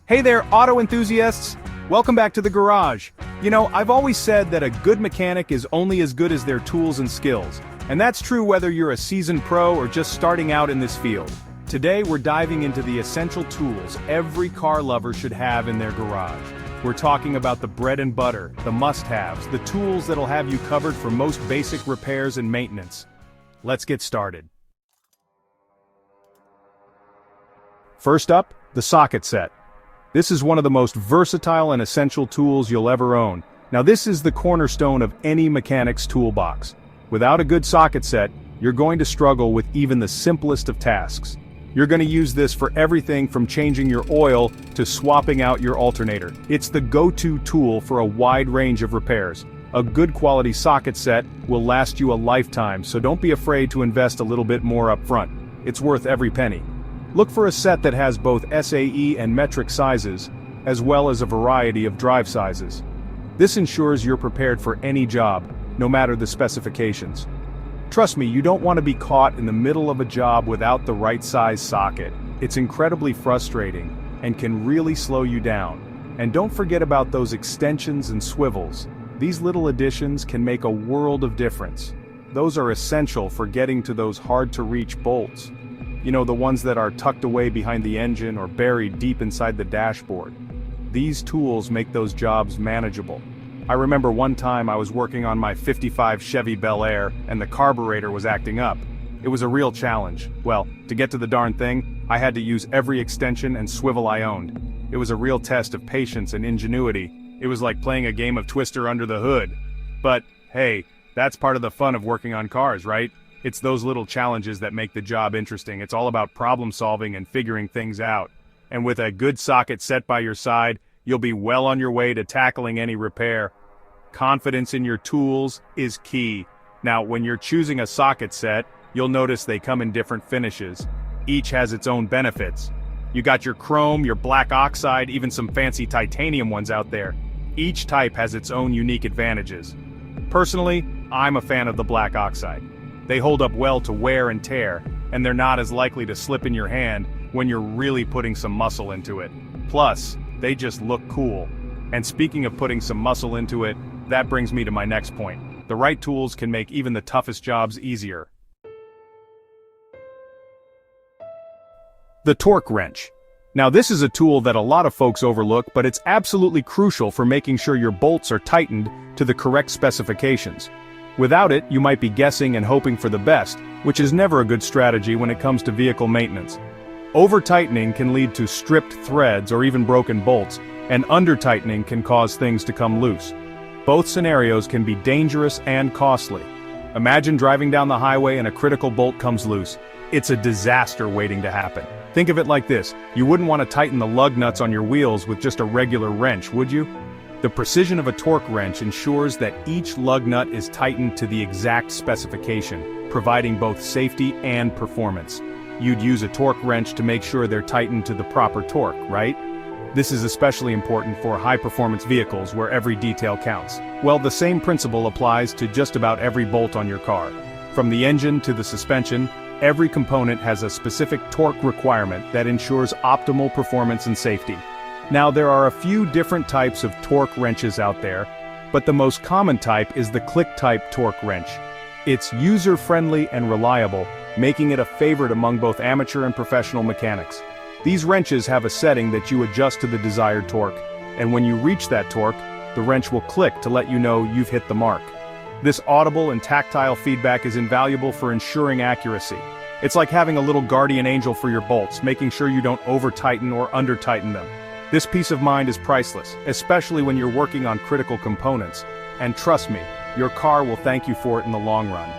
Hey there, auto enthusiasts! Welcome back to the garage. You know, I've always said that a good mechanic is only as good as their tools and skills. And that's true whether you're a seasoned pro or just starting out in this field. Today we're diving into the essential tools every car lover should have in their garage. We're talking about the bread and butter, the must-haves, the tools that'll have you covered for most basic repairs and maintenance. Let's get started. First up, the socket set. This is one of the most versatile and essential tools you'll ever own. Now this is the cornerstone of any mechanic's toolbox. Without a good socket set, you're going to struggle with even the simplest of tasks. You're going to use this for everything from changing your oil to swapping out your alternator. It's the go-to tool for a wide range of repairs. A good quality socket set will last you a lifetime, so don't be afraid to invest a little bit more up front. It's worth every penny. Look for a set that has both SAE and metric sizes, as well as a variety of drive sizes. This ensures you're prepared for any job, no matter the specifications. Trust me, you don't want to be caught in the middle of a job without the right size socket. It's incredibly frustrating, and can really slow you down. And don't forget about those extensions and swivels. These little additions can make a world of difference. Those are essential for getting to those hard-to-reach bolts. You know, the ones that are tucked away behind the engine or buried deep inside the dashboard. These tools make those jobs manageable. I remember one time I was working on my '55 Chevy Bel Air and the carburetor was acting up. It was a real challenge. Well, to get to the darn thing, I had to use every extension and swivel I owned. It was a real test of patience and ingenuity. It was like playing a game of Twister under the hood. But, hey, that's part of the fun of working on cars, right? It's those little challenges that make the job interesting. It's all about problem solving and figuring things out. And with a good socket set by your side, you'll be well on your way to tackling any repair. Confidence in your tools is key. Now, when you're choosing a socket set, you'll notice they come in different finishes. Each has its own benefits. You got your chrome, your black oxide, even some fancy titanium ones out there. Each type has its own unique advantages. Personally, I'm a fan of the black oxide. They hold up well to wear and tear, and they're not as likely to slip in your hand when you're really putting some muscle into it. Plus, they just look cool. And speaking of putting some muscle into it, that brings me to my next point. The right tools can make even the toughest jobs easier. The torque wrench. Now this is a tool that a lot of folks overlook, but it's absolutely crucial for making sure your bolts are tightened to the correct specifications. Without it, you might be guessing and hoping for the best, which is never a good strategy when it comes to vehicle maintenance. Over-tightening can lead to stripped threads or even broken bolts, and under-tightening can cause things to come loose. Both scenarios can be dangerous and costly. Imagine driving down the highway and a critical bolt comes loose. It's a disaster waiting to happen. Think of it like this: you wouldn't want to tighten the lug nuts on your wheels with just a regular wrench, would you? The precision of a torque wrench ensures that each lug nut is tightened to the exact specification, providing both safety and performance. You'd use a torque wrench to make sure they're tightened to the proper torque, right? This is especially important for high-performance vehicles where every detail counts. Well, the same principle applies to just about every bolt on your car. From the engine to the suspension, every component has a specific torque requirement that ensures optimal performance and safety. Now, there are a few different types of torque wrenches out there, but the most common type is the click-type torque wrench. It's user-friendly and reliable, making it a favorite among both amateur and professional mechanics. These wrenches have a setting that you adjust to the desired torque, and when you reach that torque, the wrench will click to let you know you've hit the mark. This audible and tactile feedback is invaluable for ensuring accuracy. It's like having a little guardian angel for your bolts, making sure you don't over-tighten or under-tighten them. This peace of mind is priceless, especially when you're working on critical components. And trust me, your car will thank you for it in the long run.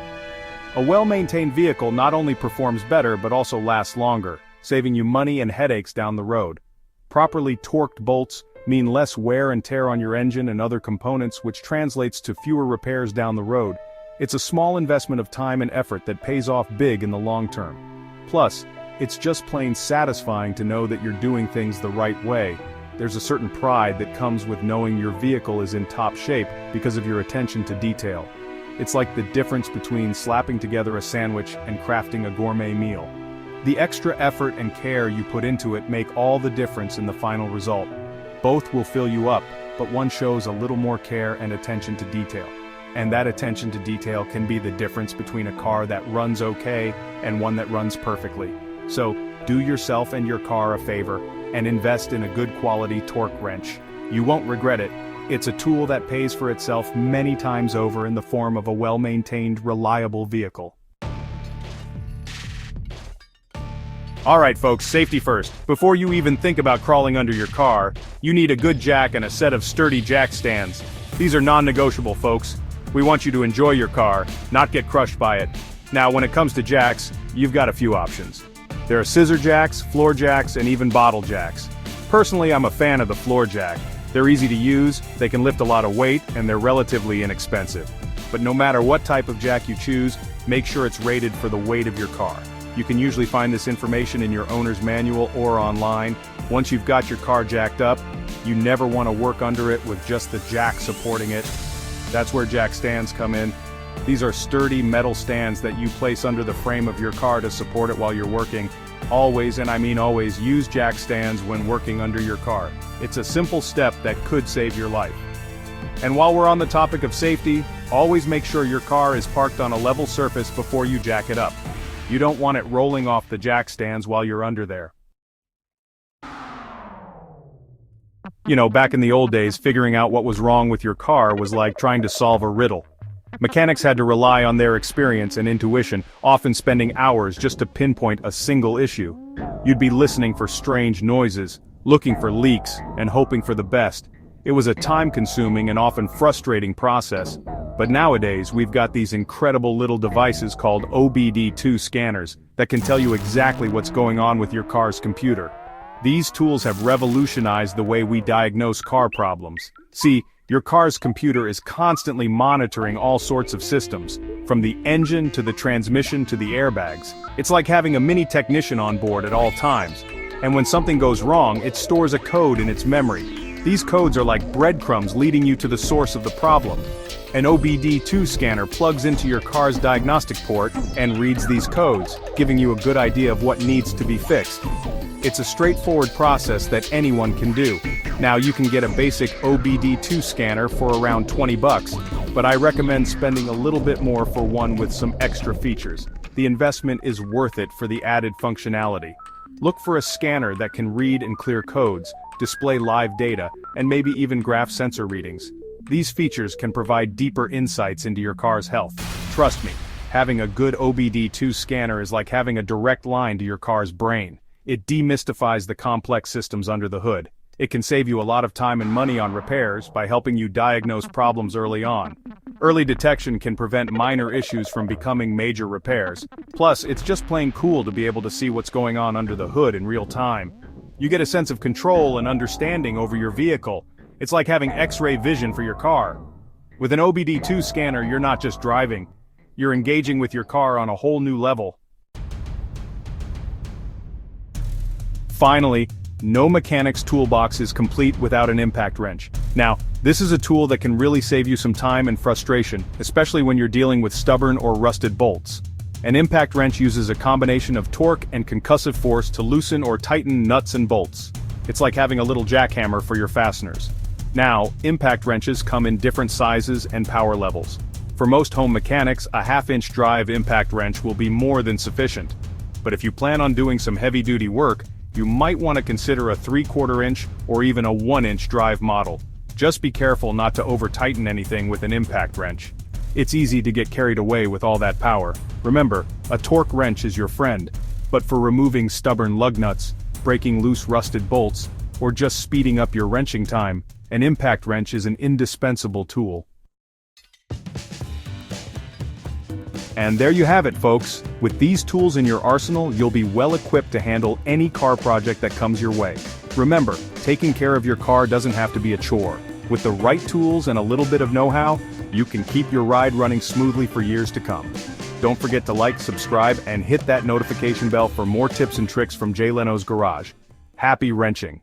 A well-maintained vehicle not only performs better but also lasts longer, saving you money and headaches down the road. Properly torqued bolts mean less wear and tear on your engine and other components, which translates to fewer repairs down the road. It's a small investment of time and effort that pays off big in the long term. Plus, it's just plain satisfying to know that you're doing things the right way. There's a certain pride that comes with knowing your vehicle is in top shape because of your attention to detail. It's like the difference between slapping together a sandwich and crafting a gourmet meal. The extra effort and care you put into it make all the difference in the final result. Both will fill you up, but one shows a little more care and attention to detail. And that attention to detail can be the difference between a car that runs okay and one that runs perfectly. So, do yourself and your car a favor and invest in a good quality torque wrench. You won't regret it. It's a tool that pays for itself many times over in the form of a well-maintained, reliable vehicle. Alright folks, safety first. Before you even think about crawling under your car, you need a good jack and a set of sturdy jack stands. These are non-negotiable, folks. We want you to enjoy your car, not get crushed by it. Now, when it comes to jacks, you've got a few options. There are scissor jacks, floor jacks, and even bottle jacks. Personally, I'm a fan of the floor jack. They're easy to use, they can lift a lot of weight, and they're relatively inexpensive. But no matter what type of jack you choose, make sure it's rated for the weight of your car. You can usually find this information in your owner's manual or online. Once you've got your car jacked up, you never want to work under it with just the jack supporting it. That's where jack stands come in. These are sturdy metal stands that you place under the frame of your car to support it while you're working. Always, and I mean always, use jack stands when working under your car. It's a simple step that could save your life. And while we're on the topic of safety, always make sure your car is parked on a level surface before you jack it up. You don't want it rolling off the jack stands while you're under there. You know, back in the old days, figuring out what was wrong with your car was like trying to solve a riddle. Mechanics had to rely on their experience and intuition, often spending hours just to pinpoint a single issue. You'd be listening for strange noises, looking for leaks, and hoping for the best. It was a time-consuming and often frustrating process. But nowadays, we've got these incredible little devices called OBD2 scanners that can tell you exactly what's going on with your car's computer. These tools have revolutionized the way we diagnose car problems. See, your car's computer is constantly monitoring all sorts of systems, from the engine to the transmission to the airbags. It's like having a mini technician on board at all times. And when something goes wrong, it stores a code in its memory. These codes are like breadcrumbs leading you to the source of the problem. An OBD2 scanner plugs into your car's diagnostic port and reads these codes, giving you a good idea of what needs to be fixed. It's a straightforward process that anyone can do. Now you can get a basic OBD2 scanner for around $20, but I recommend spending a little bit more for one with some extra features. The investment is worth it for the added functionality. Look for a scanner that can read and clear codes, display live data, and maybe even graph sensor readings. These features can provide deeper insights into your car's health. Trust me, having a good OBD2 scanner is like having a direct line to your car's brain. It demystifies the complex systems under the hood. It can save you a lot of time and money on repairs by helping you diagnose problems early on. Early detection can prevent minor issues from becoming major repairs. Plus, it's just plain cool to be able to see what's going on under the hood in real time. You get a sense of control and understanding over your vehicle. It's like having X-ray vision for your car. With an OBD2 scanner, you're not just driving. You're engaging with your car on a whole new level. Finally, no mechanic's toolbox is complete without an impact wrench. Now, this is a tool that can really save you some time and frustration, especially when you're dealing with stubborn or rusted bolts. An impact wrench uses a combination of torque and concussive force to loosen or tighten nuts and bolts. It's like having a little jackhammer for your fasteners. Now, impact wrenches come in different sizes and power levels. For most home mechanics, a half-inch drive impact wrench will be more than sufficient. But if you plan on doing some heavy-duty work, you might want to consider a 3/4 inch or even a 1-inch drive model. Just be careful not to over-tighten anything with an impact wrench. It's easy to get carried away with all that power. Remember, a torque wrench is your friend. But for removing stubborn lug nuts, breaking loose rusted bolts, or just speeding up your wrenching time, an impact wrench is an indispensable tool. And there you have it, folks. With these tools in your arsenal, you'll be well equipped to handle any car project that comes your way. Remember, taking care of your car doesn't have to be a chore. With the right tools and a little bit of know-how, you can keep your ride running smoothly for years to come. Don't forget to like, subscribe, and hit that notification bell for more tips and tricks from Jay Leno's Garage. Happy wrenching!